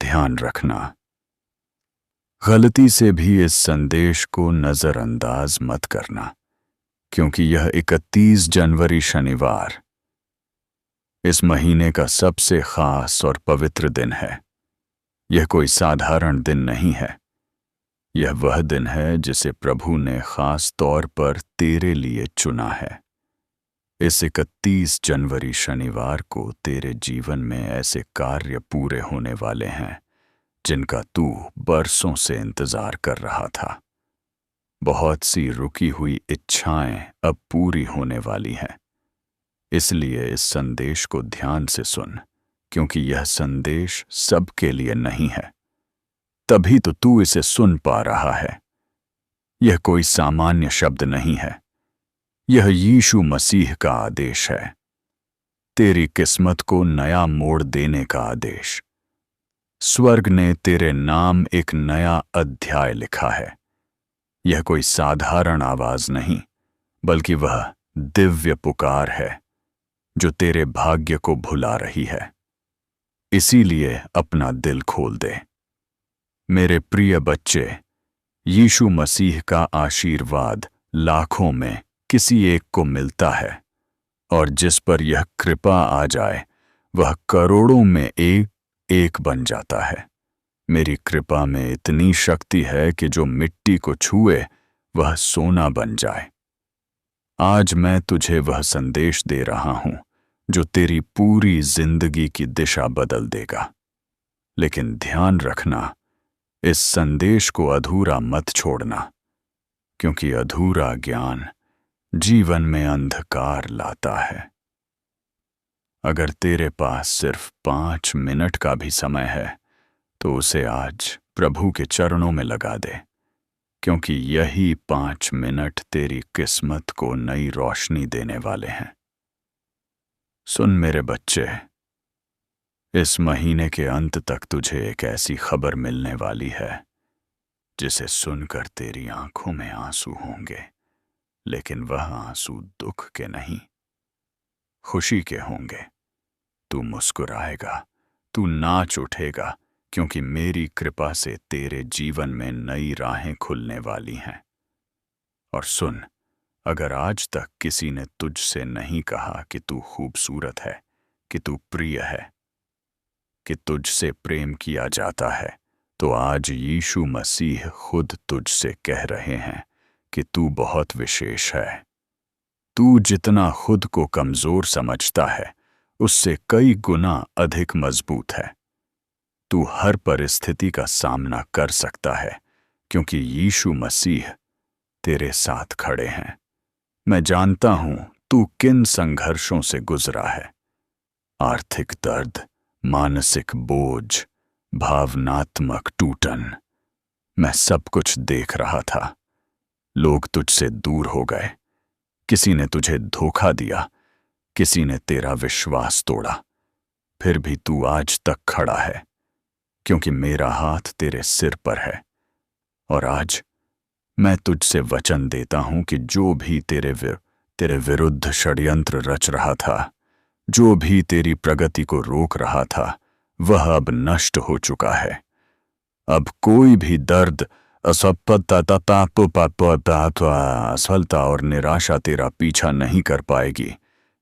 ध्यान रखना, गलती से भी इस संदेश को नज़रअंदाज मत करना, क्योंकि यह 31 जनवरी शनिवार इस महीने का सबसे खास और पवित्र दिन है। यह कोई साधारण दिन नहीं है। यह वह दिन है जिसे प्रभु ने खास तौर पर तेरे लिए चुना है। इस 31 जनवरी शनिवार को तेरे जीवन में ऐसे कार्य पूरे होने वाले हैं जिनका तू बरसों से इंतजार कर रहा था। बहुत सी रुकी हुई इच्छाएं अब पूरी होने वाली हैं। इसलिए इस संदेश को ध्यान से सुन, क्योंकि यह संदेश सबके लिए नहीं है। तभी तो तू इसे सुन पा रहा है। यह कोई सामान्य शब्द नहीं है। यह यीशु मसीह का आदेश है, तेरी किस्मत को नया मोड़ देने का आदेश। स्वर्ग ने तेरे नाम एक नया अध्याय लिखा है। यह कोई साधारण आवाज नहीं, बल्कि वह दिव्य पुकार है जो तेरे भाग्य को भुला रही है। इसीलिए अपना दिल खोल दे। मेरे प्रिय बच्चे, यीशु मसीह का आशीर्वाद लाखों में किसी एक को मिलता है, और जिस पर यह कृपा आ जाए वह करोड़ों में एक बन जाता है। मेरी कृपा में इतनी शक्ति है कि जो मिट्टी को छुए वह सोना बन जाए। आज मैं तुझे वह संदेश दे रहा हूं जो तेरी पूरी जिंदगी की दिशा बदल देगा। लेकिन ध्यान रखना, इस संदेश को अधूरा मत छोड़ना, क्योंकि अधूरा ज्ञान जीवन में अंधकार लाता है। अगर तेरे पास सिर्फ 5 मिनट का भी समय है तो उसे आज प्रभु के चरणों में लगा दे, क्योंकि यही 5 मिनट तेरी किस्मत को नई रोशनी देने वाले हैं। सुन मेरे बच्चे, इस महीने के अंत तक तुझे एक ऐसी खबर मिलने वाली है जिसे सुनकर तेरी आंखों में आंसू होंगे, लेकिन वह आंसू दुख के नहीं, खुशी के होंगे। तू मुस्कुराएगा, तू नाच उठेगा, क्योंकि मेरी कृपा से तेरे जीवन में नई राहें खुलने वाली हैं। और सुन, अगर आज तक किसी ने तुझसे नहीं कहा कि तू खूबसूरत है, कि तू प्रिय है, कि तुझसे प्रेम किया जाता है, तो आज यीशु मसीह खुद तुझसे कह रहे हैं कि तू बहुत विशेष है। तू जितना खुद को कमजोर समझता है उससे कई गुना अधिक मजबूत है। तू हर परिस्थिति का सामना कर सकता है, क्योंकि यीशु मसीह तेरे साथ खड़े हैं। मैं जानता हूं तू किन संघर्षों से गुजरा है। आर्थिक दर्द, मानसिक बोझ, भावनात्मक टूटन। मैं सब कुछ देख रहा था। लोग तुझसे दूर हो गए, किसी ने तुझे धोखा दिया, किसी ने तेरा विश्वास तोड़ा, फिर भी तू आज तक खड़ा है, क्योंकि मेरा हाथ तेरे सिर पर है। और आज मैं तुझसे वचन देता हूं कि जो भी तेरे विरुद्ध षड्यंत्र रच रहा था, जो भी तेरी प्रगति को रोक रहा था, वह अब नष्ट हो चुका है। अब कोई भी दर्द, असफलता और निराशा तेरा पीछा नहीं कर पाएगी,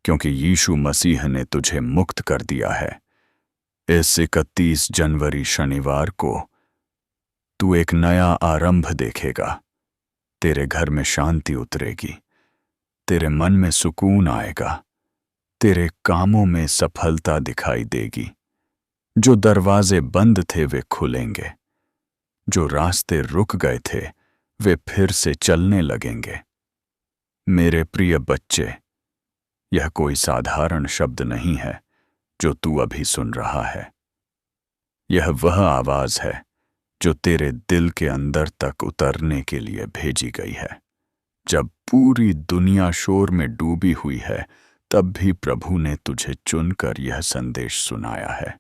क्योंकि यीशु मसीह ने तुझे मुक्त कर दिया है। इस 31 जनवरी शनिवार को तू एक नया आरंभ देखेगा। तेरे घर में शांति उतरेगी, तेरे मन में सुकून आएगा, तेरे कामों में सफलता दिखाई देगी। जो दरवाजे बंद थे वे खुलेंगे, जो रास्ते रुक गए थे वे फिर से चलने लगेंगे। मेरे प्रिय बच्चे, यह कोई साधारण शब्द नहीं है जो तू अभी सुन रहा है। यह वह आवाज है जो तेरे दिल के अंदर तक उतरने के लिए भेजी गई है। जब पूरी दुनिया शोर में डूबी हुई है, तब भी प्रभु ने तुझे चुनकर यह संदेश सुनाया है,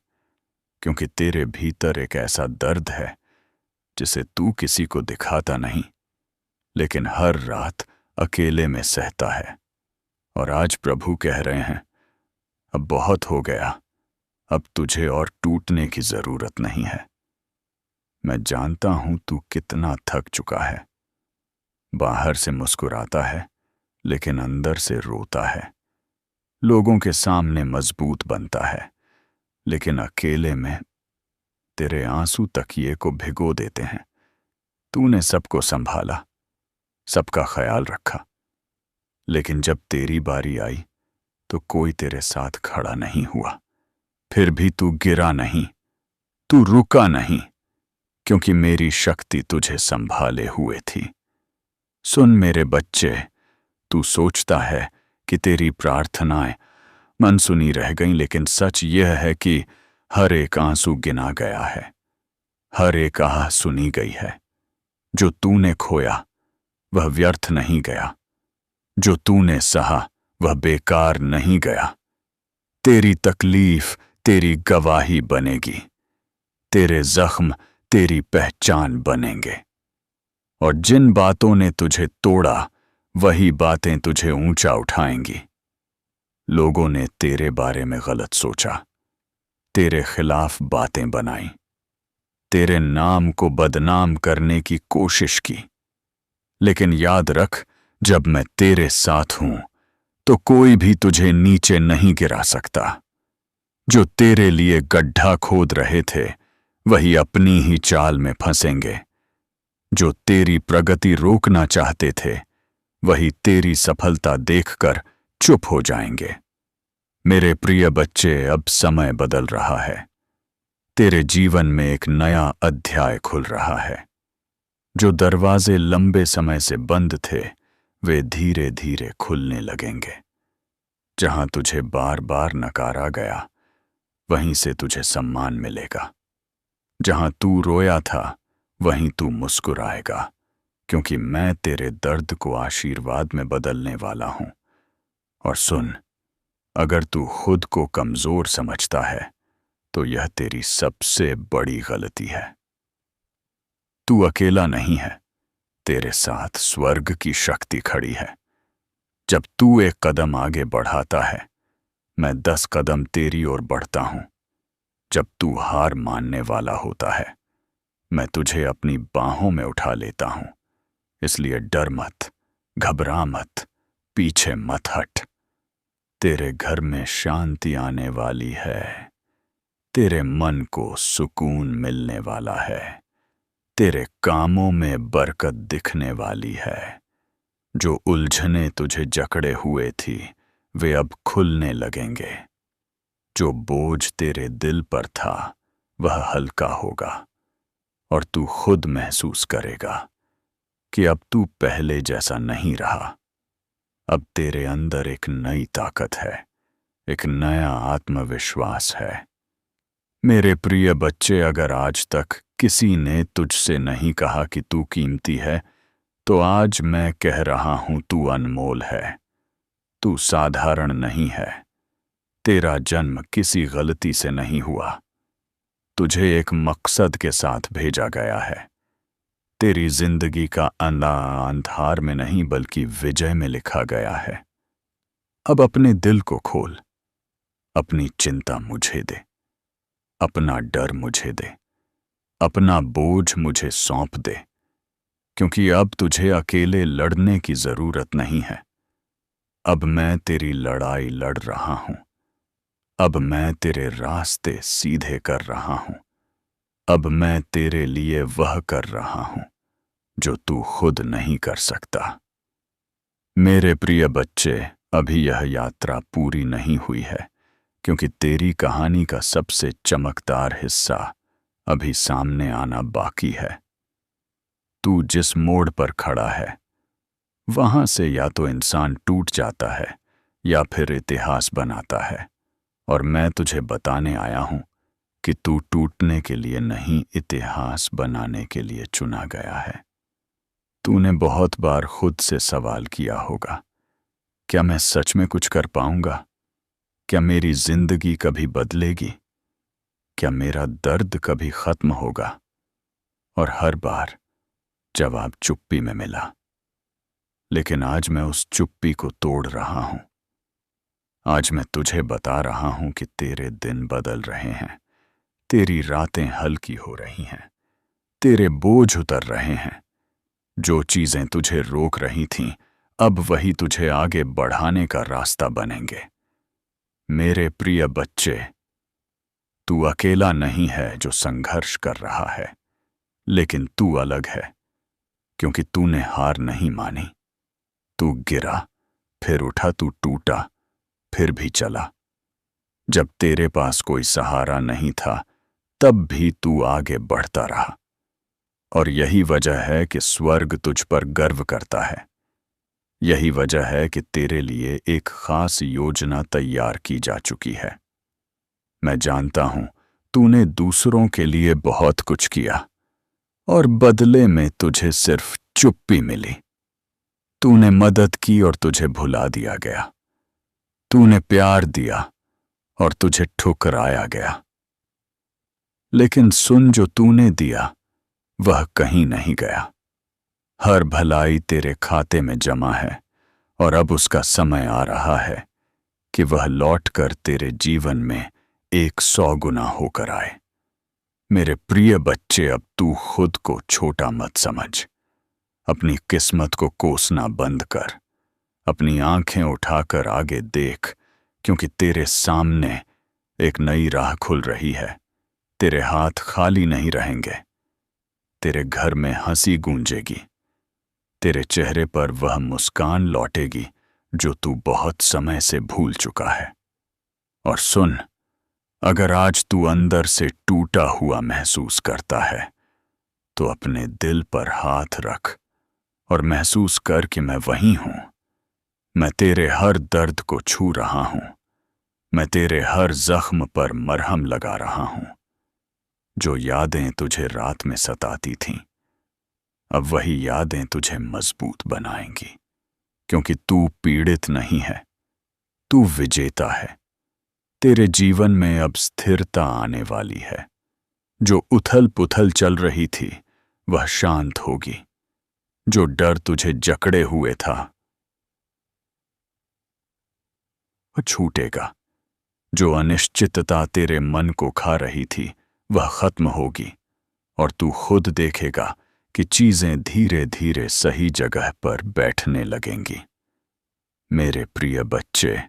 क्योंकि तेरे भीतर एक ऐसा दर्द है जिसे तू किसी को दिखाता नहीं, लेकिन हर रात अकेले में सहता है। और आज प्रभु कह रहे हैं, अब बहुत हो गया, अब तुझे और टूटने की जरूरत नहीं है। मैं जानता हूं तू कितना थक चुका है। बाहर से मुस्कुराता है लेकिन अंदर से रोता है। लोगों के सामने मजबूत बनता है लेकिन अकेले में तेरे आंसू तकिए को भिगो देते हैं। तूने सबको संभाला, सबका ख्याल रखा, लेकिन जब तेरी बारी आई तो कोई तेरे साथ खड़ा नहीं हुआ। फिर भी तू गिरा नहीं, तू रुका नहीं, क्योंकि मेरी शक्ति तुझे संभाले हुए थी। सुन मेरे बच्चे, तू सोचता है कि तेरी प्रार्थनाएं मनसुनी रह गईं, लेकिन सच यह है कि हर एक आंसू गिना गया है, हर एक आह सुनी गई है। जो तूने खोया वह व्यर्थ नहीं गया, जो तूने सहा वह बेकार नहीं गया। तेरी तकलीफ तेरी गवाही बनेगी, तेरे जख्म तेरी पहचान बनेंगे। और जिन बातों ने तुझे तोड़ा वही बातें तुझे ऊंचा उठाएंगी। लोगों ने तेरे बारे में गलत सोचा, तेरे खिलाफ बातें बनाई, तेरे नाम को बदनाम करने की कोशिश की, लेकिन याद रख, जब मैं तेरे साथ हूं तो कोई भी तुझे नीचे नहीं गिरा सकता। जो तेरे लिए गड्ढा खोद रहे थे वही अपनी ही चाल में फंसेंगे। जो तेरी प्रगति रोकना चाहते थे वही तेरी सफलता देखकर चुप हो जाएंगे। मेरे प्रिय बच्चे, अब समय बदल रहा है। तेरे जीवन में एक नया अध्याय खुल रहा है। जो दरवाजे लंबे समय से बंद थे वे धीरे धीरे खुलने लगेंगे। जहां तुझे बार बार नकारा गया वहीं से तुझे सम्मान मिलेगा। जहां तू रोया था वहीं तू मुस्कुराएगा, क्योंकि मैं तेरे दर्द को आशीर्वाद में बदलने वाला हूं। और सुन, अगर तू खुद को कमजोर समझता है तो यह तेरी सबसे बड़ी गलती है। तू अकेला नहीं है, तेरे साथ स्वर्ग की शक्ति खड़ी है। जब तू एक कदम आगे बढ़ाता है मैं 10 कदम तेरी ओर बढ़ता हूं। जब तू हार मानने वाला होता है मैं तुझे अपनी बाहों में उठा लेता हूं। इसलिए डर मत, घबरा मत, पीछे मत हट। तेरे घर में शांति आने वाली है, तेरे मन को सुकून मिलने वाला है, तेरे कामों में बरकत दिखने वाली है। जो उलझने तुझे जकड़े हुए थी वे अब खुलने लगेंगे। जो बोझ तेरे दिल पर था वह हल्का होगा और तू खुद महसूस करेगा कि अब तू पहले जैसा नहीं रहा। अब तेरे अंदर एक नई ताकत है, एक नया आत्मविश्वास है। मेरे प्रिय बच्चे, अगर आज तक किसी ने तुझसे नहीं कहा कि तू कीमती है तो आज मैं कह रहा हूं, तू अनमोल है। तू साधारण नहीं है। तेरा जन्म किसी गलती से नहीं हुआ, तुझे एक मकसद के साथ भेजा गया है। तेरी जिंदगी का अंधार में नहीं बल्कि विजय में लिखा गया है। अब अपने दिल को खोल, अपनी चिंता मुझे दे, अपना डर मुझे दे, अपना बोझ मुझे सौंप दे, क्योंकि अब तुझे अकेले लड़ने की जरूरत नहीं है। अब मैं तेरी लड़ाई लड़ रहा हूं। अब मैं तेरे रास्ते सीधे कर रहा हूं। अब मैं तेरे लिए वह कर रहा हूं जो तू खुद नहीं कर सकता। मेरे प्रिय बच्चे, अभी यह यात्रा पूरी नहीं हुई है, क्योंकि तेरी कहानी का सबसे चमकदार हिस्सा अभी सामने आना बाकी है। तू जिस मोड़ पर खड़ा है वहां से या तो इंसान टूट जाता है या फिर इतिहास बनाता है। और मैं तुझे बताने आया हूं कि तू टूटने के लिए नहीं, इतिहास बनाने के लिए चुना गया है। तूने बहुत बार खुद से सवाल किया होगा, क्या मैं सच में कुछ कर पाऊंगा? क्या मेरी जिंदगी कभी बदलेगी? क्या मेरा दर्द कभी खत्म होगा? और हर बार जवाब चुप्पी में मिला। लेकिन आज मैं उस चुप्पी को तोड़ रहा हूं। आज मैं तुझे बता रहा हूं कि तेरे दिन बदल रहे हैं, तेरी रातें हल्की हो रही हैं, तेरे बोझ उतर रहे हैं। जो चीजें तुझे रोक रही थीं, अब वही तुझे आगे बढ़ाने का रास्ता बनेंगे। मेरे प्रिय बच्चे, तू अकेला नहीं है जो संघर्ष कर रहा है, लेकिन तू अलग है क्योंकि तूने हार नहीं मानी। तू गिरा, फिर उठा, तू टूटा, फिर भी चला। जब तेरे पास कोई सहारा नहीं था, तब भी तू आगे बढ़ता रहा। और यही वजह है कि स्वर्ग तुझ पर गर्व करता है। यही वजह है कि तेरे लिए एक खास योजना तैयार की जा चुकी है। मैं जानता हूं, तूने दूसरों के लिए बहुत कुछ किया और बदले में तुझे सिर्फ चुप्पी मिली। तूने मदद की और तुझे भुला दिया गया। तूने प्यार दिया और तुझे ठुकराया गया। लेकिन सुन, जो तूने दिया वह कहीं नहीं गया। हर भलाई तेरे खाते में जमा है और अब उसका समय आ रहा है कि वह लौटकर तेरे जीवन में 100 गुना होकर आए। मेरे प्रिय बच्चे, अब तू खुद को छोटा मत समझ। अपनी किस्मत को कोसना बंद कर। अपनी आंखें उठाकर आगे देख, क्योंकि तेरे सामने एक नई राह खुल रही है। तेरे हाथ खाली नहीं रहेंगे। तेरे घर में हंसी गूंजेगी। तेरे चेहरे पर वह मुस्कान लौटेगी जो तू बहुत समय से भूल चुका है। और सुन, अगर आज तू अंदर से टूटा हुआ महसूस करता है, तो अपने दिल पर हाथ रख और महसूस कर कि मैं वहीं हूं। मैं तेरे हर दर्द को छू रहा हूं। मैं तेरे हर जख्म पर मरहम लगा रहा हूं। जो यादें तुझे रात में सताती थीं, अब वही यादें तुझे मजबूत बनाएंगी। क्योंकि तू पीड़ित नहीं है, तू विजेता है। तेरे जीवन में अब स्थिरता आने वाली है। जो उथल पुथल चल रही थी वह शांत होगी। जो डर तुझे जकड़े हुए था वह छूटेगा। जो अनिश्चितता तेरे मन को खा रही थी वह खत्म होगी और तू खुद देखेगा कि चीजें धीरे धीरे सही जगह पर बैठने लगेंगी। मेरे प्रिय बच्चे,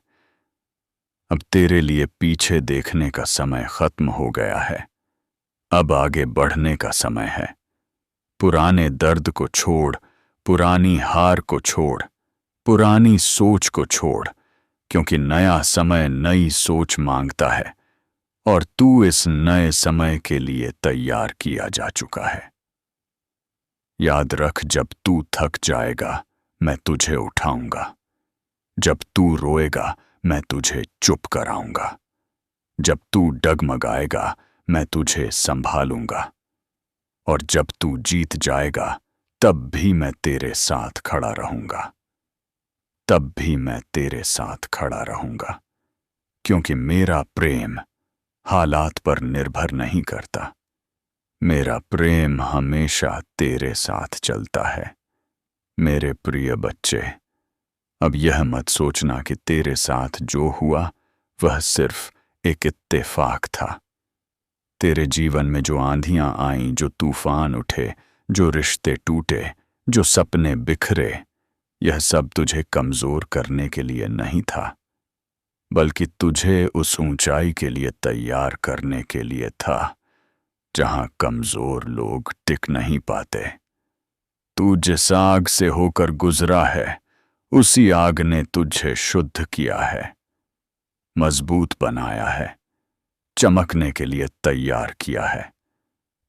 अब तेरे लिए पीछे देखने का समय खत्म हो गया है। अब आगे बढ़ने का समय है। पुराने दर्द को छोड़, पुरानी हार को छोड़, पुरानी सोच को छोड़, क्योंकि नया समय नई सोच मांगता है और तू इस नए समय के लिए तैयार किया जा चुका है। याद रख, जब तू थक जाएगा मैं तुझे उठाऊंगा। जब तू रोएगा मैं तुझे चुप कराऊंगा। जब तू डगमगाएगा मैं तुझे संभालूंगा। और जब तू जीत जाएगा तब भी मैं तेरे साथ खड़ा रहूंगा। तब भी मैं तेरे साथ खड़ा रहूंगा, क्योंकि मेरा प्रेम हालात पर निर्भर नहीं करता। मेरा प्रेम हमेशा तेरे साथ चलता है। मेरे प्रिय बच्चे, अब यह मत सोचना कि तेरे साथ जो हुआ वह सिर्फ एक इत्तेफाक था। तेरे जीवन में जो आंधियां आईं, जो तूफान उठे, जो रिश्ते टूटे, जो सपने बिखरे, यह सब तुझे कमजोर करने के लिए नहीं था, बल्कि तुझे उस ऊंचाई के लिए तैयार करने के लिए था जहां कमजोर लोग टिक नहीं पाते। तू जिस आग से होकर गुजरा है, उसी आग ने तुझे शुद्ध किया है, मजबूत बनाया है, चमकने के लिए तैयार किया है।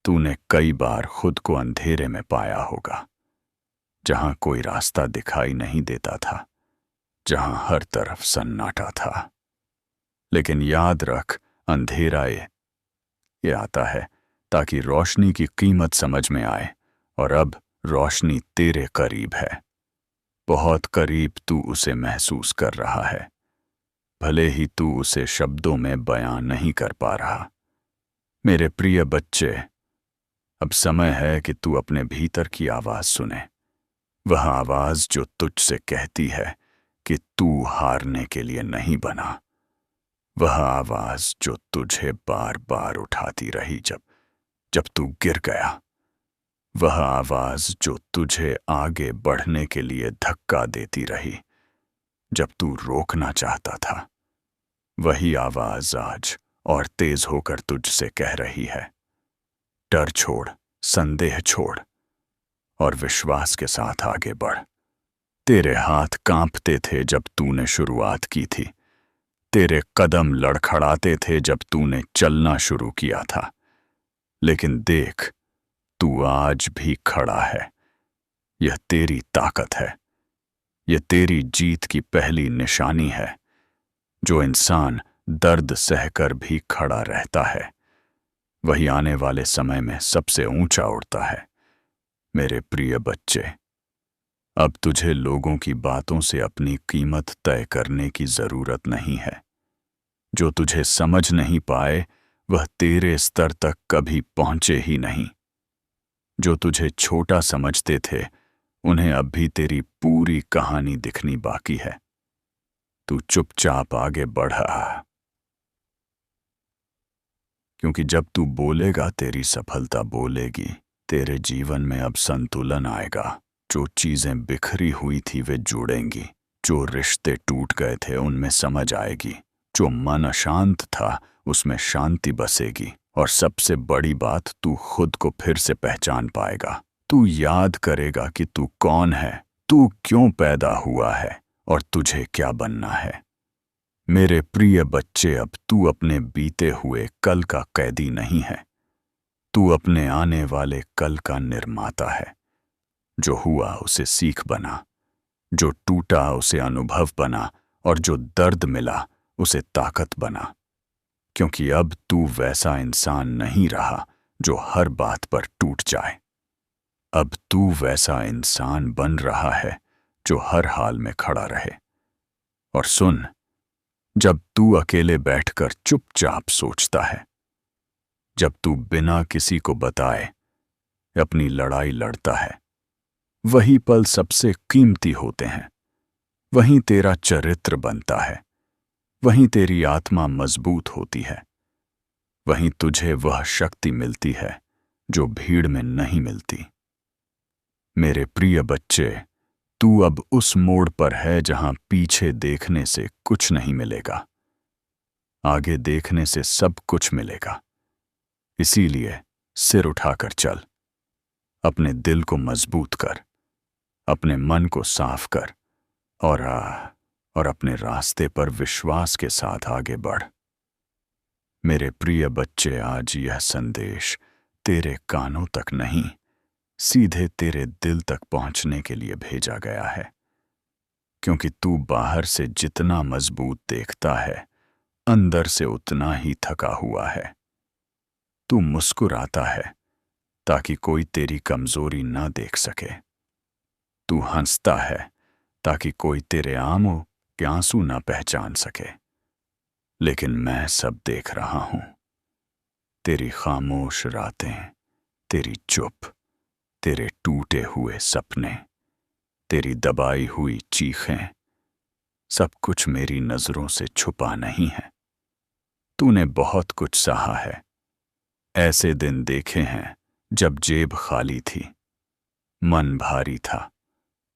तूने कई बार खुद को अंधेरे में पाया होगा, जहां कोई रास्ता दिखाई नहीं देता था, जहां हर तरफ सन्नाटा था। लेकिन याद रख, अंधेरा ये आता है ताकि रोशनी की कीमत समझ में आए, और अब रोशनी तेरे करीब है। बहुत करीब तू उसे महसूस कर रहा है, भले ही तू उसे शब्दों में बयां नहीं कर पा रहा। मेरे प्रिय बच्चे, अब समय है कि तू अपने भीतर की आवाज सुने। वह आवाज जो तुझसे कहती है कि तू हारने के लिए नहीं बना। वह आवाज जो तुझे बार बार उठाती रही जब जब तू गिर गया। वह आवाज जो तुझे आगे बढ़ने के लिए धक्का देती रही जब तू रोकना चाहता था, वही आवाज आज और तेज होकर तुझसे कह रही है, डर छोड़, संदेह छोड़ और विश्वास के साथ आगे बढ़। तेरे हाथ कांपते थे जब तूने शुरुआत की थी, तेरे कदम लड़खड़ाते थे जब तूने चलना शुरू किया था, लेकिन देख, तू आज भी खड़ा है। यह तेरी ताकत है, यह तेरी जीत की पहली निशानी है। जो इंसान दर्द सहकर भी खड़ा रहता है, वही आने वाले समय में सबसे ऊंचा उड़ता है। मेरे प्रिय बच्चे, अब तुझे लोगों की बातों से अपनी कीमत तय करने की जरूरत नहीं है। जो तुझे समझ नहीं पाए, वह तेरे स्तर तक कभी पहुंचे ही नहीं। जो तुझे छोटा समझते थे, उन्हें अब भी तेरी पूरी कहानी दिखनी बाकी है। तू चुपचाप आगे बढ़ा, क्योंकि जब तू बोलेगा तेरी सफलता बोलेगी। तेरे जीवन में अब संतुलन आएगा। जो चीजें बिखरी हुई थी वे जुड़ेंगी, जो रिश्ते टूट गए थे उनमें समझ आएगी, जो मन अशांत था उसमें शांति बसेगी, और सबसे बड़ी बात, तू खुद को फिर से पहचान पाएगा। तू याद करेगा कि तू कौन है, तू क्यों पैदा हुआ है और तुझे क्या बनना है। मेरे प्रिय बच्चे, अब तू अपने बीते हुए कल का कैदी नहीं है, तू अपने आने वाले कल का निर्माता है। जो हुआ उसे सीख बना, जो टूटा उसे अनुभव बना, और जो दर्द मिला उसे ताकत बना। क्योंकि अब तू वैसा इंसान नहीं रहा जो हर बात पर टूट जाए। अब तू वैसा इंसान बन रहा है जो हर हाल में खड़ा रहे। और सुन, जब तू अकेले बैठकर चुपचाप सोचता है, जब तू बिना किसी को बताए अपनी लड़ाई लड़ता है, वही पल सबसे कीमती होते हैं। वहीं तेरा चरित्र बनता है, वहीं तेरी आत्मा मजबूत होती है, वहीं तुझे वह शक्ति मिलती है जो भीड़ में नहीं मिलती। मेरे प्रिय बच्चे, तू अब उस मोड़ पर है जहां पीछे देखने से कुछ नहीं मिलेगा, आगे देखने से सब कुछ मिलेगा। इसीलिए सिर उठाकर चल, अपने दिल को मजबूत कर, अपने मन को साफ कर, और अपने रास्ते पर विश्वास के साथ आगे बढ़। मेरे प्रिय बच्चे, आज यह संदेश तेरे कानों तक नहीं, सीधे तेरे दिल तक पहुंचने के लिए भेजा गया है। क्योंकि तू बाहर से जितना मजबूत देखता है, अंदर से उतना ही थका हुआ है। तू मुस्कुराता है ताकि कोई तेरी कमजोरी ना देख सके। तू हंसता है ताकि कोई तेरे आंसू के आंसू ना पहचान सके। लेकिन मैं सब देख रहा हूं, तेरी खामोश रातें, तेरी चुप, तेरे टूटे हुए सपने, तेरी दबाई हुई चीखें, सब कुछ मेरी नजरों से छुपा नहीं है। तूने बहुत कुछ सहा है। ऐसे दिन देखे हैं जब जेब खाली थी, मन भारी था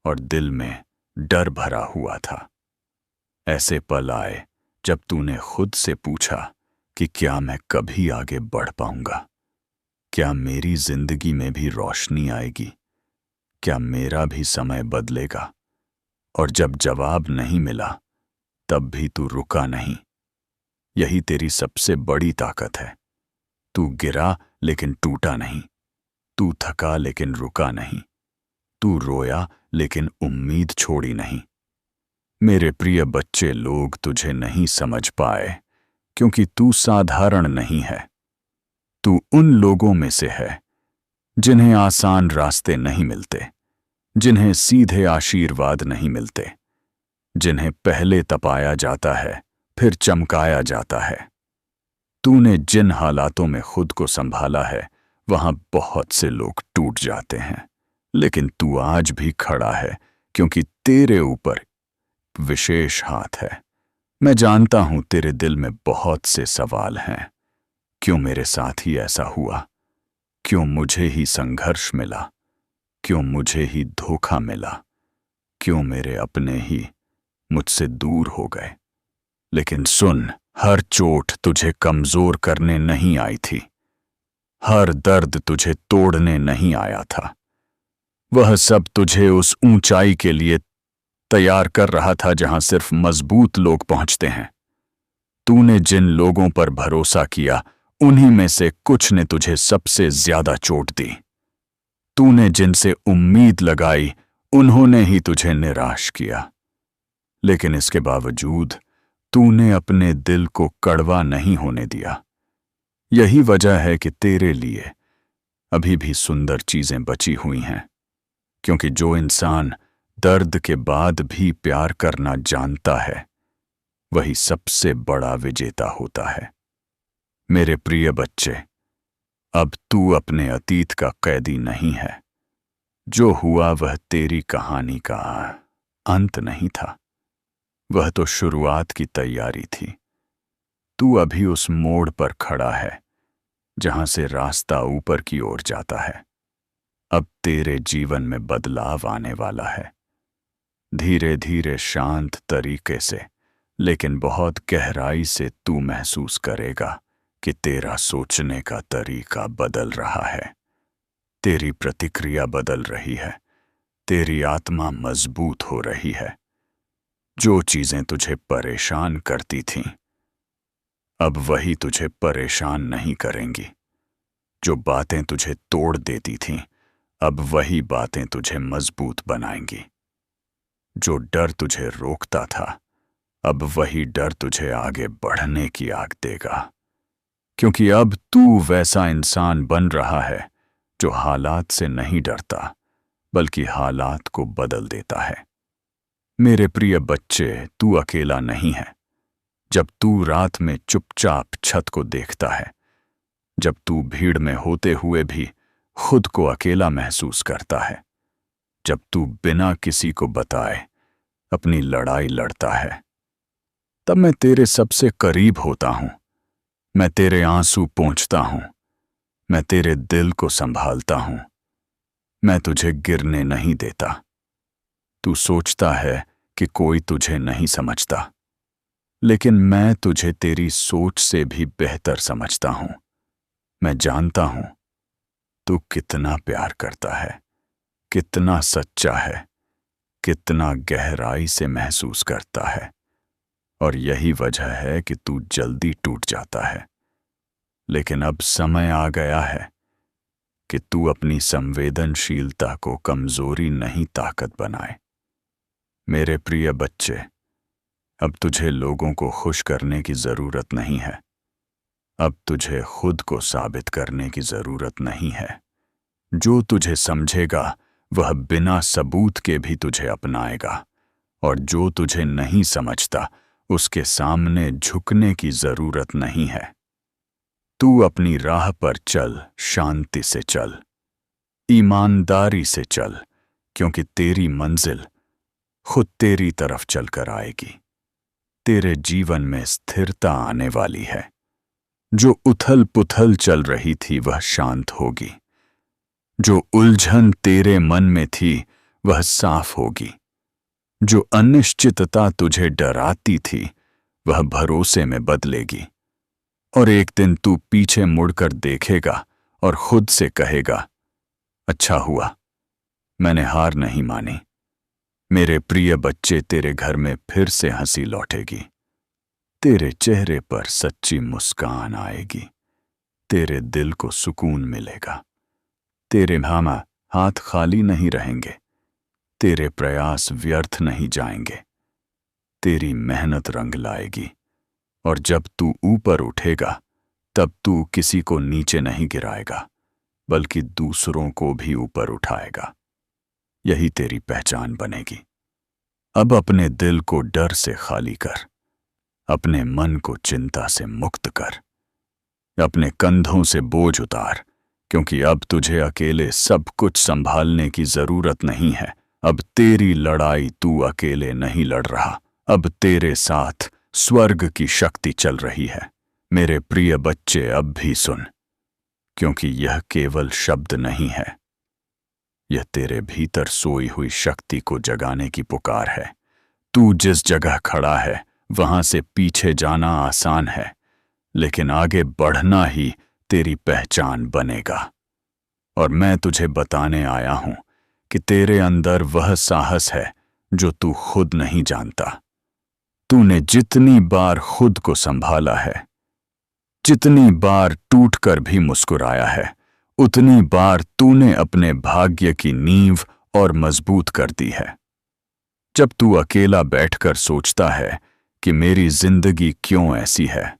और दिल में डर भरा हुआ था। ऐसे पल आए जब तूने खुद से पूछा कि क्या मैं कभी आगे बढ़ पाऊंगा, क्या मेरी जिंदगी में भी रोशनी आएगी, क्या मेरा भी समय बदलेगा। और जब जवाब नहीं मिला, तब भी तू रुका नहीं। यही तेरी सबसे बड़ी ताकत है। तू गिरा लेकिन टूटा नहीं, तू थका लेकिन रुका नहीं, तू रोया लेकिन उम्मीद छोड़ी नहीं। मेरे प्रिय बच्चे, लोग तुझे नहीं समझ पाए क्योंकि तू साधारण नहीं है। तू उन लोगों में से है जिन्हें आसान रास्ते नहीं मिलते, जिन्हें सीधे आशीर्वाद नहीं मिलते, जिन्हें पहले तपाया जाता है फिर चमकाया जाता है। तूने जिन हालातों में खुद को संभाला है, वहां बहुत से लोग टूट जाते हैं, लेकिन तू आज भी खड़ा है क्योंकि तेरे ऊपर विशेष हाथ है। मैं जानता हूं तेरे दिल में बहुत से सवाल हैं। क्यों मेरे साथ ही ऐसा हुआ? क्यों मुझे ही संघर्ष मिला, क्यों मुझे ही धोखा मिला, क्यों मेरे अपने ही मुझसे दूर हो गए। लेकिन सुन, हर चोट तुझे कमजोर करने नहीं आई थी, हर दर्द तुझे तोड़ने नहीं आया था। वह सब तुझे उस ऊंचाई के लिए तैयार कर रहा था जहां सिर्फ मजबूत लोग पहुंचते हैं। तूने जिन लोगों पर भरोसा किया, उन्हीं में से कुछ ने तुझे सबसे ज्यादा चोट दी। तूने जिनसे उम्मीद लगाई, उन्होंने ही तुझे निराश किया। लेकिन इसके बावजूद तूने अपने दिल को कड़वा नहीं होने दिया। यही वजह है कि तेरे लिए अभी भी सुंदर चीजें बची हुई हैं, क्योंकि जो इंसान दर्द के बाद भी प्यार करना जानता है, वही सबसे बड़ा विजेता होता है। मेरे प्रिय बच्चे, अब तू अपने अतीत का कैदी नहीं है। जो हुआ वह तेरी कहानी का अंत नहीं था, वह तो शुरुआत की तैयारी थी। तू अभी उस मोड़ पर खड़ा है जहां से रास्ता ऊपर की ओर जाता है। अब तेरे जीवन में बदलाव आने वाला है, धीरे धीरे, शांत तरीके से, लेकिन बहुत गहराई से तू महसूस करेगा कि तेरा सोचने का तरीका बदल रहा है, तेरी प्रतिक्रिया बदल रही है, तेरी आत्मा मजबूत हो रही है। जो चीजें तुझे परेशान करती थीं, अब वही तुझे परेशान नहीं करेंगी। जो बातें तुझे तोड़ देती थीं, अब वही बातें तुझे मजबूत बनाएंगी। जो डर तुझे रोकता था, अब वही डर तुझे आगे बढ़ने की आग देगा। क्योंकि अब तू वैसा इंसान बन रहा है जो हालात से नहीं डरता, बल्कि हालात को बदल देता है। मेरे प्रिय बच्चे, तू अकेला नहीं है। जब तू रात में चुपचाप छत को देखता है, जब तू भीड़ में होते हुए भी खुद को अकेला महसूस करता है, जब तू बिना किसी को बताए अपनी लड़ाई लड़ता है, तब मैं तेरे सबसे करीब होता हूं। मैं तेरे आंसू पोंछता हूं, मैं तेरे दिल को संभालता हूं, मैं तुझे गिरने नहीं देता। तू सोचता है कि कोई तुझे नहीं समझता, लेकिन मैं तुझे तेरी सोच से भी बेहतर समझता हूं। मैं जानता हूं तू कितना प्यार करता है, कितना सच्चा है, कितना गहराई से महसूस करता है, और यही वजह है कि तू जल्दी टूट जाता है। लेकिन अब समय आ गया है कि तू अपनी संवेदनशीलता को कमजोरी नहीं, ताकत बनाए। मेरे प्रिय बच्चे, अब तुझे लोगों को खुश करने की जरूरत नहीं है। अब तुझे खुद को साबित करने की जरूरत नहीं है। जो तुझे समझेगा वह बिना सबूत के भी तुझे अपनाएगा, और जो तुझे नहीं समझता उसके सामने झुकने की जरूरत नहीं है। तू अपनी राह पर चल, शांति से चल, ईमानदारी से चल, क्योंकि तेरी मंजिल खुद तेरी तरफ चलकर आएगी। तेरे जीवन में स्थिरता आने वाली है। जो उथल पुथल चल रही थी वह शांत होगी। जो उलझन तेरे मन में थी वह साफ होगी। जो अनिश्चितता तुझे डराती थी वह भरोसे में बदलेगी। और एक दिन तू पीछे मुड़कर देखेगा और खुद से कहेगा, अच्छा हुआ मैंने हार नहीं मानी। मेरे प्रिय बच्चे, तेरे घर में फिर से हंसी लौटेगी, तेरे चेहरे पर सच्ची मुस्कान आएगी, तेरे दिल को सुकून मिलेगा। तेरे हाथ खाली नहीं रहेंगे, तेरे प्रयास व्यर्थ नहीं जाएंगे, तेरी मेहनत रंग लाएगी। और जब तू ऊपर उठेगा तब तू किसी को नीचे नहीं गिराएगा, बल्कि दूसरों को भी ऊपर उठाएगा। यही तेरी पहचान बनेगी। अब अपने दिल को डर से खाली कर, अपने मन को चिंता से मुक्त कर, अपने कंधों से बोझ उतार, क्योंकि अब तुझे अकेले सब कुछ संभालने की जरूरत नहीं है। अब तेरी लड़ाई तू अकेले नहीं लड़ रहा, अब तेरे साथ स्वर्ग की शक्ति चल रही है। मेरे प्रिय बच्चे, अब भी सुन, क्योंकि यह केवल शब्द नहीं है, यह तेरे भीतर सोई हुई शक्ति को जगाने की पुकार है। तू जिस जगह खड़ा है वहां से पीछे जाना आसान है, लेकिन आगे बढ़ना ही तेरी पहचान बनेगा। और मैं तुझे बताने आया हूं कि तेरे अंदर वह साहस है जो तू खुद नहीं जानता। तूने जितनी बार खुद को संभाला है, जितनी बार टूटकर भी मुस्कुराया है, उतनी बार तूने अपने भाग्य की नींव और मजबूत कर दी है। जब तू अकेला बैठकर सोचता है कि मेरी जिंदगी क्यों ऐसी है,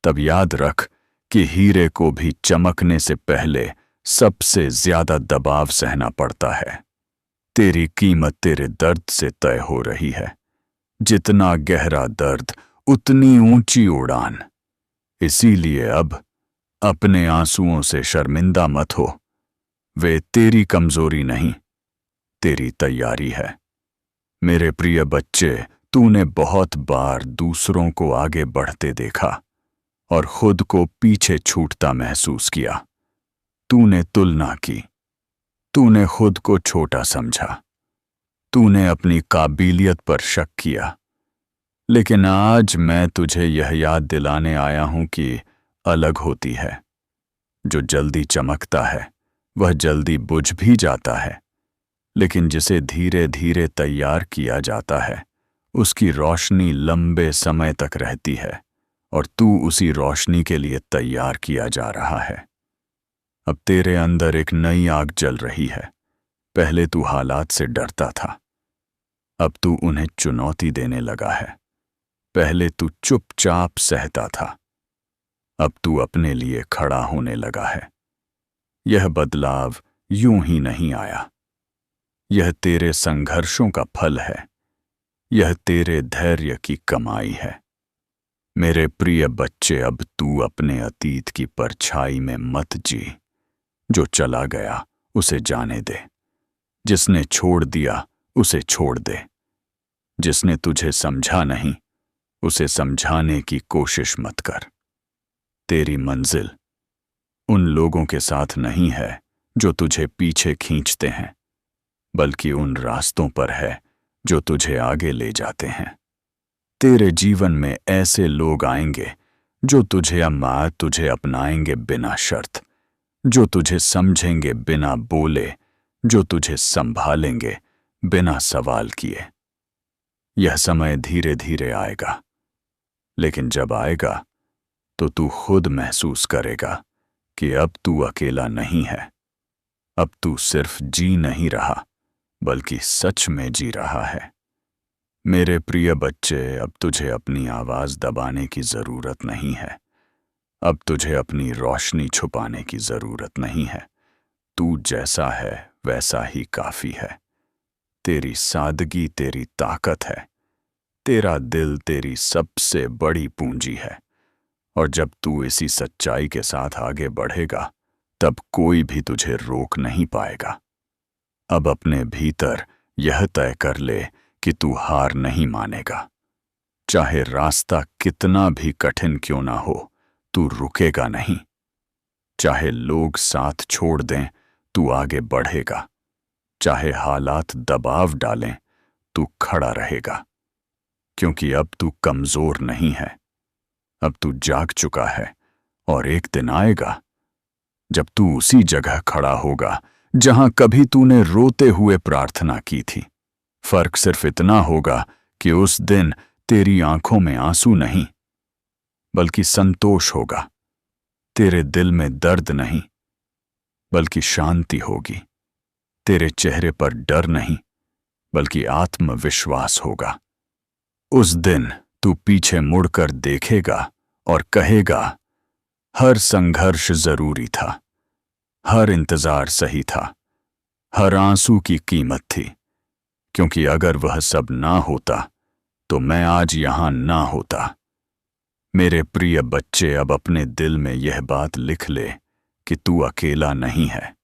तब याद रख कि हीरे को भी चमकने से पहले सबसे ज्यादा दबाव सहना पड़ता है। तेरी कीमत तेरे दर्द से तय हो रही है। जितना गहरा दर्द, उतनी ऊंची उड़ान। इसीलिए अब अपने आंसुओं से शर्मिंदा मत हो। वे तेरी कमजोरी नहीं, तेरी तैयारी है। मेरे प्रिय बच्चे, तूने बहुत बार दूसरों को आगे बढ़ते देखा और खुद को पीछे छूटता महसूस किया। तूने तुलना की, तूने खुद को छोटा समझा, तूने अपनी काबिलियत पर शक किया। लेकिन आज मैं तुझे यह याद दिलाने आया हूं कि अलग होती है। जो जल्दी चमकता है वह जल्दी बुझ भी जाता है, लेकिन जिसे धीरे धीरे तैयार किया जाता है उसकी रोशनी लंबे समय तक रहती है। और तू उसी रोशनी के लिए तैयार किया जा रहा है। अब तेरे अंदर एक नई आग जल रही है। पहले तू हालात से डरता था, अब तू उन्हें चुनौती देने लगा है। पहले तू चुपचाप सहता था, अब तू अपने लिए खड़ा होने लगा है। यह बदलाव यूं ही नहीं आया, यह तेरे संघर्षों का फल है, यह तेरे धैर्य की कमाई है। मेरे प्रिय बच्चे, अब तू अपने अतीत की परछाई में मत जी। जो चला गया उसे जाने दे, जिसने छोड़ दिया उसे छोड़ दे, जिसने तुझे समझा नहीं उसे समझाने की कोशिश मत कर। तेरी मंजिल उन लोगों के साथ नहीं है जो तुझे पीछे खींचते हैं, बल्कि उन रास्तों पर है जो तुझे आगे ले जाते हैं। तेरे जीवन में ऐसे लोग आएंगे जो तुझे अपनाएंगे बिना शर्त, जो तुझे समझेंगे बिना बोले, जो तुझे संभालेंगे बिना सवाल किए। यह समय धीरे धीरे आएगा, लेकिन जब आएगा तो तू खुद महसूस करेगा कि अब तू अकेला नहीं है। अब तू सिर्फ जी नहीं रहा, बल्कि सच में जी रहा है। मेरे प्रिय बच्चे, अब तुझे अपनी आवाज दबाने की जरूरत नहीं है। अब तुझे अपनी रोशनी छुपाने की जरूरत नहीं है। तू जैसा है वैसा ही काफी है। तेरी सादगी तेरी ताकत है, तेरा दिल तेरी सबसे बड़ी पूंजी है। और जब तू इसी सच्चाई के साथ आगे बढ़ेगा, तब कोई भी तुझे रोक नहीं पाएगा। अब अपने भीतर यह तय कर ले कि तू हार नहीं मानेगा। चाहे रास्ता कितना भी कठिन क्यों ना हो, तू रुकेगा नहीं। चाहे लोग साथ छोड़ दें, तू आगे बढ़ेगा। चाहे हालात दबाव डालें, तू खड़ा रहेगा। क्योंकि अब तू कमजोर नहीं है, अब तू जाग चुका है। और एक दिन आएगा जब तू उसी जगह खड़ा होगा जहां कभी तूने रोते हुए प्रार्थना की थी। फर्क सिर्फ इतना होगा कि उस दिन तेरी आंखों में आंसू नहीं, बल्कि संतोष होगा। तेरे दिल में दर्द नहीं, बल्कि शांति होगी। तेरे चेहरे पर डर नहीं, बल्कि आत्मविश्वास होगा। उस दिन तू पीछे मुड़कर देखेगा और कहेगा, हर संघर्ष जरूरी था, हर इंतजार सही था, हर आंसू की कीमत थी। क्योंकि अगर वह सब ना होता तो मैं आज यहां ना होता। मेरे प्रिय बच्चे, अब अपने दिल में यह बात लिख ले कि तू अकेला नहीं है,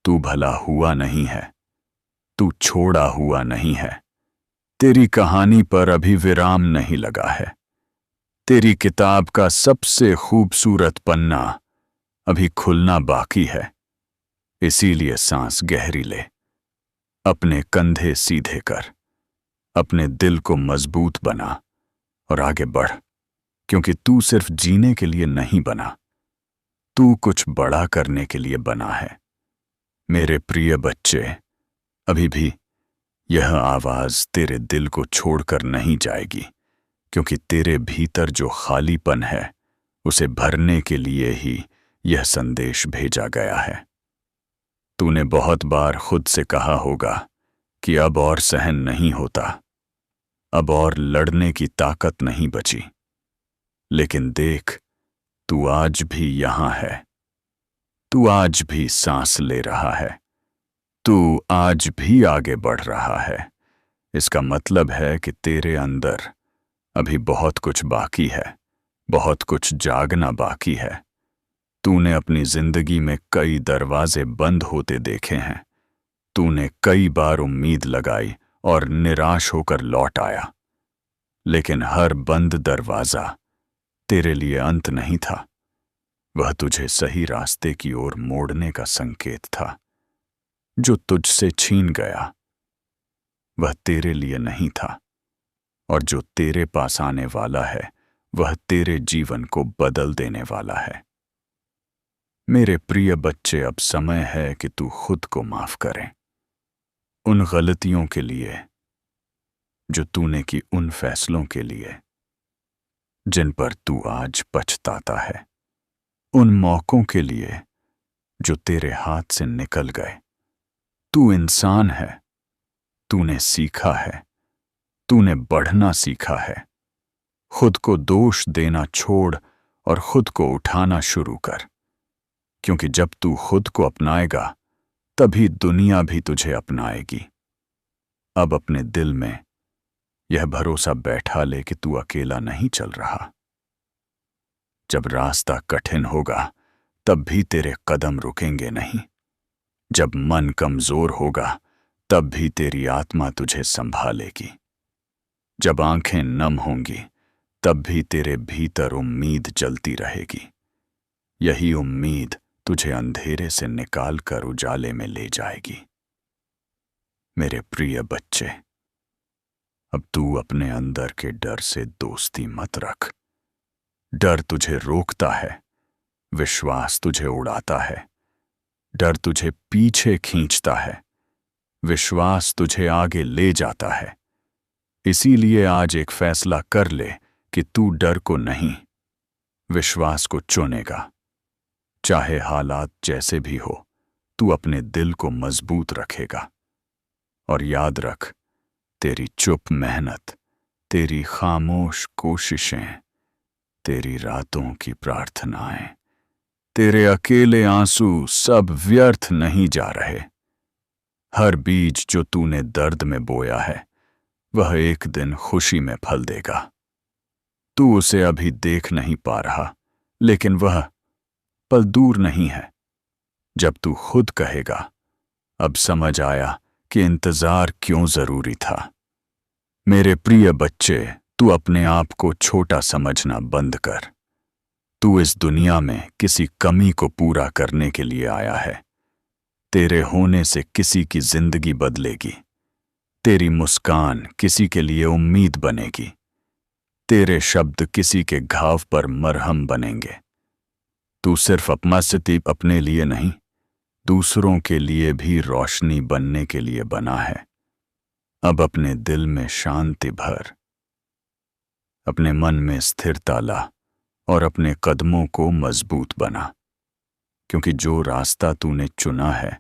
तू भला हुआ नहीं है, तू छोड़ा हुआ नहीं है। तेरी कहानी पर अभी विराम नहीं लगा है। तेरी किताब का सबसे खूबसूरत पन्ना अभी खुलना बाकी है। इसीलिए सांस गहरी ले, अपने कंधे सीधे कर, अपने दिल को मजबूत बना और आगे बढ़, क्योंकि तू सिर्फ जीने के लिए नहीं बना, तू कुछ बड़ा करने के लिए बना है। मेरे प्रिय बच्चे, अभी भी यह आवाज तेरे दिल को छोड़कर नहीं जाएगी, क्योंकि तेरे भीतर जो खालीपन है उसे भरने के लिए ही यह संदेश भेजा गया है। तूने बहुत बार खुद से कहा होगा कि अब और सहन नहीं होता, अब और लड़ने की ताकत नहीं बची। लेकिन देख, तू आज भी यहां है, तू आज भी सांस ले रहा है, तू आज भी आगे बढ़ रहा है। इसका मतलब है कि तेरे अंदर अभी बहुत कुछ बाकी है, बहुत कुछ जागना बाकी है। तूने अपनी जिंदगी में कई दरवाजे बंद होते देखे हैं, तूने कई बार उम्मीद लगाई और निराश होकर लौट आया, लेकिन हर बंद दरवाजा तेरे लिए अंत नहीं था, वह तुझे सही रास्ते की ओर मोड़ने का संकेत था। जो तुझसे छीन गया वह तेरे लिए नहीं था, और जो तेरे पास आने वाला है वह तेरे जीवन को बदल देने वाला है। मेरे प्रिय बच्चे, अब समय है कि तू खुद को माफ करे, उन गलतियों के लिए जो तूने की, उन फैसलों के लिए जिन पर तू आज पछताता है, उन मौकों के लिए जो तेरे हाथ से निकल गए। तू इंसान है, तूने सीखा है, तूने बढ़ना सीखा है। खुद को दोष देना छोड़ और खुद को उठाना शुरू कर, क्योंकि जब तू खुद को अपनाएगा तभी दुनिया भी तुझे अपनाएगी। अब अपने दिल में यह भरोसा बैठा ले कि तू अकेला नहीं चल रहा। जब रास्ता कठिन होगा तब भी तेरे कदम रुकेंगे नहीं, जब मन कमजोर होगा तब भी तेरी आत्मा तुझे संभालेगी, जब आंखें नम होंगी तब भी तेरे भीतर उम्मीद जलती रहेगी। यही उम्मीद तुझे अंधेरे से निकाल कर उजाले में ले जाएगी। मेरे प्रिय बच्चे, अब तू अपने अंदर के डर से दोस्ती मत रख। डर तुझे रोकता है, विश्वास तुझे उड़ाता है। डर तुझे पीछे खींचता है, विश्वास तुझे आगे ले जाता है। इसीलिए आज एक फैसला कर ले कि तू डर को नहीं, विश्वास को चुनेगा। चाहे हालात जैसे भी हो, तू अपने दिल को मजबूत रखेगा। और याद रख, तेरी चुप मेहनत, तेरी खामोश कोशिशें, तेरी रातों की प्रार्थनाएं, तेरे अकेले आंसू सब व्यर्थ नहीं जा रहे। हर बीज जो तूने दर्द में बोया है वह एक दिन खुशी में फल देगा। तू उसे अभी देख नहीं पा रहा, लेकिन वह पल दूर नहीं है जब तू खुद कहेगा, अब समझ आया कि इंतजार क्यों जरूरी था। मेरे प्रिय बच्चे, तू अपने आप को छोटा समझना बंद कर। तू इस दुनिया में किसी कमी को पूरा करने के लिए आया है। तेरे होने से किसी की जिंदगी बदलेगी, तेरी मुस्कान किसी के लिए उम्मीद बनेगी, तेरे शब्द किसी के घाव पर मरहम बनेंगे। तू सिर्फ अपने लिए नहीं, दूसरों के लिए भी रोशनी बनने के लिए बना है। अब अपने दिल में शांति भर, अपने मन में स्थिरता ला और अपने कदमों को मजबूत बना, क्योंकि जो रास्ता तूने चुना है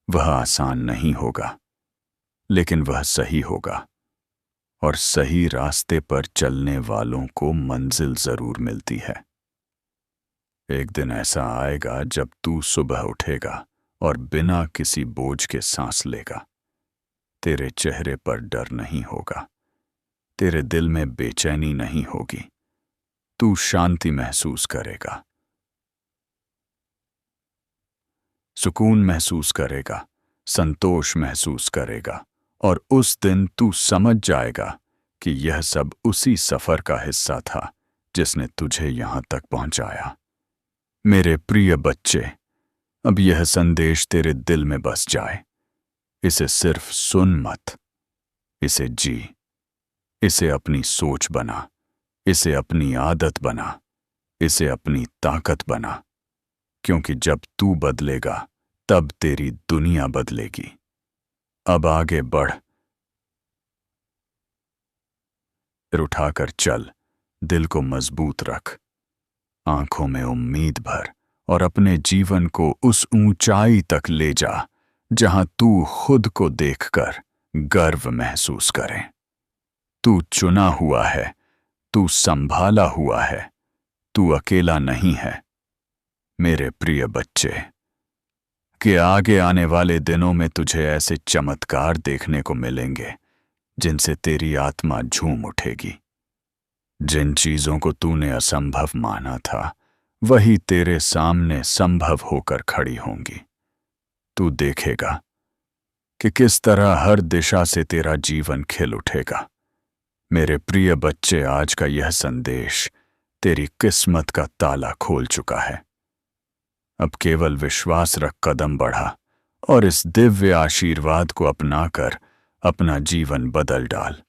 वह आसान नहीं होगा, लेकिन वह सही होगा। और सही रास्ते पर चलने वालों को मंजिल जरूर मिलती है। एक दिन ऐसा आएगा जब तू सुबह उठेगा और बिना किसी बोझ के सांस लेगा। तेरे चेहरे पर डर नहीं होगा, तेरे दिल में बेचैनी नहीं होगी। तू शांति महसूस करेगा, सुकून महसूस करेगा, संतोष महसूस करेगा। और उस दिन तू समझ जाएगा कि यह सब उसी सफर का हिस्सा था जिसने तुझे यहां तक पहुंचाया। मेरे प्रिय बच्चे, अब यह संदेश तेरे दिल में बस जाए। इसे सिर्फ सुन मत, इसे जी, इसे अपनी सोच बना, इसे अपनी आदत बना, इसे अपनी ताकत बना। क्योंकि जब तू बदलेगा तब तेरी दुनिया बदलेगी। अब आगे बढ़, सिर उठाकर चल, दिल को मजबूत रख, आंखों में उम्मीद भर और अपने जीवन को उस ऊंचाई तक ले जा जहां तू खुद को देखकर गर्व महसूस करे। तू चुना हुआ है, तू संभाला हुआ है, तू अकेला नहीं है। मेरे प्रिय बच्चे, कि आगे आने वाले दिनों में तुझे ऐसे चमत्कार देखने को मिलेंगे जिनसे तेरी आत्मा झूम उठेगी। जिन चीजों को तूने असंभव माना था वही तेरे सामने संभव होकर खड़ी होंगी। तू देखेगा कि किस तरह हर दिशा से तेरा जीवन खिल उठेगा। मेरे प्रिय बच्चे, आज का यह संदेश तेरी किस्मत का ताला खोल चुका है। अब केवल विश्वास रख कदम बढ़ा और इस दिव्य आशीर्वाद को अपनाकर अपना जीवन बदल डाल।